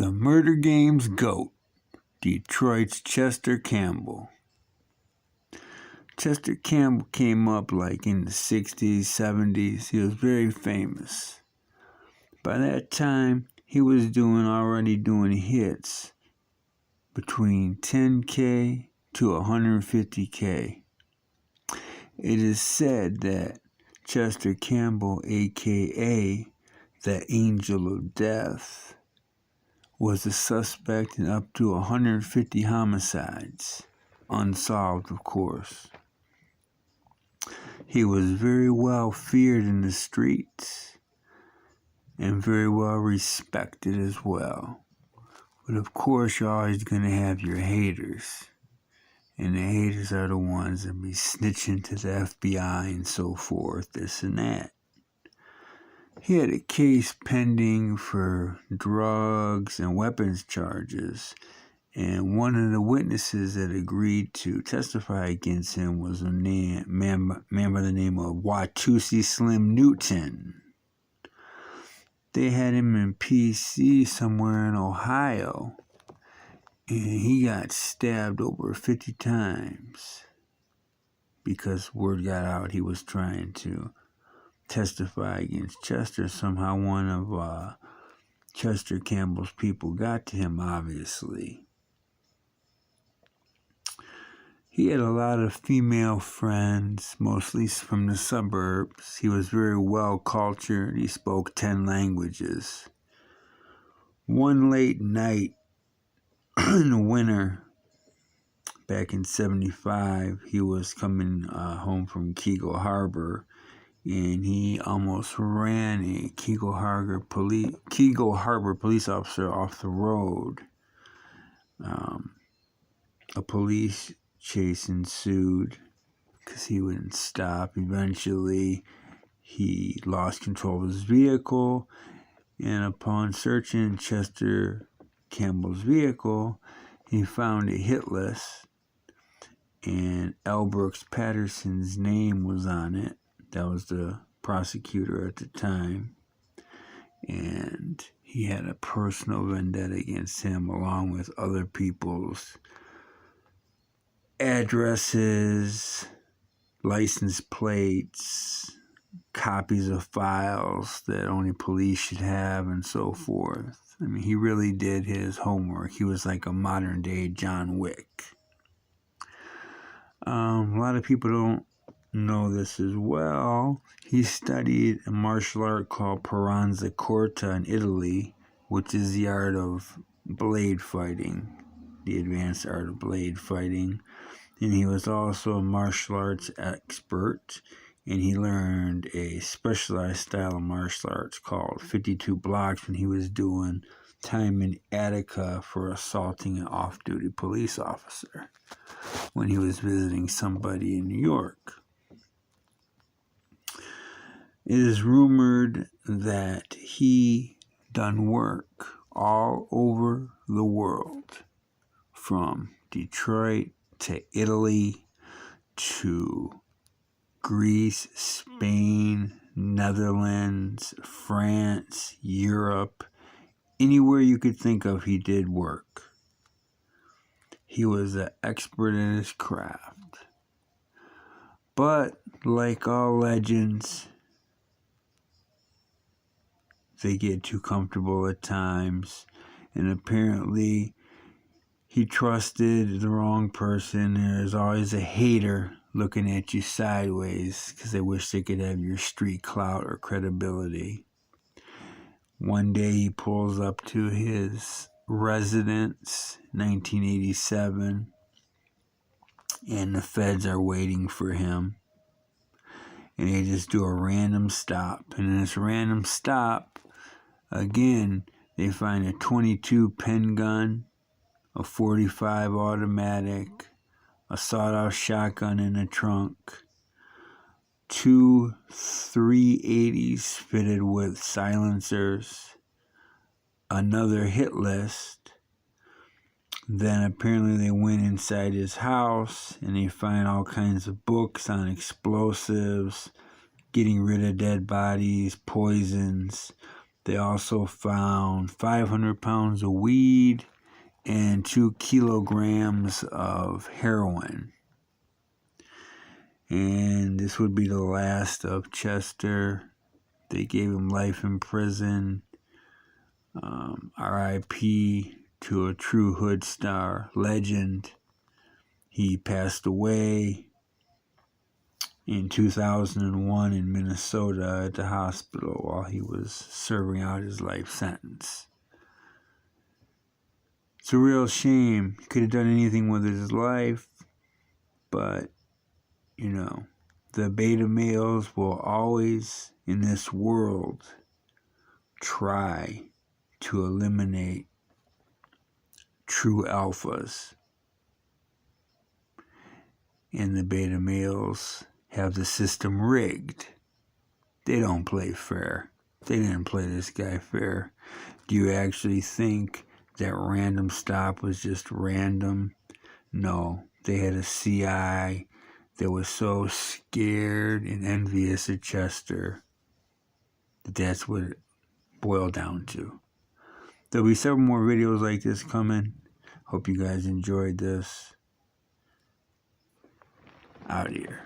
The Murder Game's GOAT, Detroit's Chester Campbell. Chester Campbell came up like in the 60s, 70s. He was very famous. By that time, he was already doing hits between 10K to 150K. It is said that Chester Campbell, aka the Angel of Death, was a suspect in up to 150 homicides, unsolved of course. He was very well feared in the streets and very well respected as well. But of course you're always going to have your haters. And the haters are the ones that be snitching to the FBI and so forth, this and that. He had a case pending for drugs and weapons charges, and one of the witnesses that agreed to testify against him was a man by the name of Watusi Slim Newton. They had him in PC somewhere in Ohio, and he got stabbed over 50 times because word got out he was trying to testify against Chester. Somehow one of Chester Campbell's people got to him, obviously. He had a lot of female friends, mostly from the suburbs. He was very well cultured. He spoke 10 languages. One late night in the winter, back in 75, he was coming home from Kego Harbor, and he almost ran a Kego Harbor police officer off the road. A police chase ensued because he wouldn't stop. Eventually, he lost control of his vehicle, and upon searching Chester Campbell's vehicle, he found a hit list, and L. Brooks Patterson's name was on it. That was the prosecutor at the time, and he had a personal vendetta against him, along with other people's addresses, license plates, copies of files that only police should have, and so forth. I mean, he really did his homework. He was like a modern-day John Wick. A lot of people don't know this as well. He studied a martial art called Paranza Corta in Italy, which is the art of blade fighting, the advanced art of blade fighting. And he was also a martial arts expert, and he learned a specialized style of martial arts called 52 blocks when he was doing time in Attica for assaulting an off-duty police officer when he was visiting somebody in New York. It is rumored that he done work all over the world, from Detroit to Italy to Greece, Spain, Netherlands, France, Europe. Anywhere you could think of, he did work. He was an expert in his craft. But, like all legends, they get too comfortable at times. And apparently, he trusted the wrong person. There's always a hater looking at you sideways because they wish they could have your street clout or credibility. One day he pulls up to his residence, 1987, and the feds are waiting for him. And they just do a random stop. And in this random stop, again, they find a .22 pen gun, a .45 automatic, a sawed-off shotgun in the trunk, 2 .380s fitted with silencers, another hit list. Then apparently they went inside his house and they find all kinds of books on explosives, getting rid of dead bodies, poisons. They also found 500 pounds of weed and 2 kilograms of heroin. And this would be the last of Chester. They gave him life in prison. R.I.P. to a true hood star legend. He passed away in 2001 in Minnesota at the hospital while he was serving out his life sentence. It's a real shame. He could have done anything with his life, but, you know, the beta males will always, in this world, try to eliminate true alphas. And the beta males have the system rigged. They don't play fair. They didn't play this guy fair. Do you actually think that random stop was just random? No. They had a CI that was so scared and envious of Chester that that's what it boiled down to. There'll be several more videos like this coming. Hope you guys enjoyed this. Out here.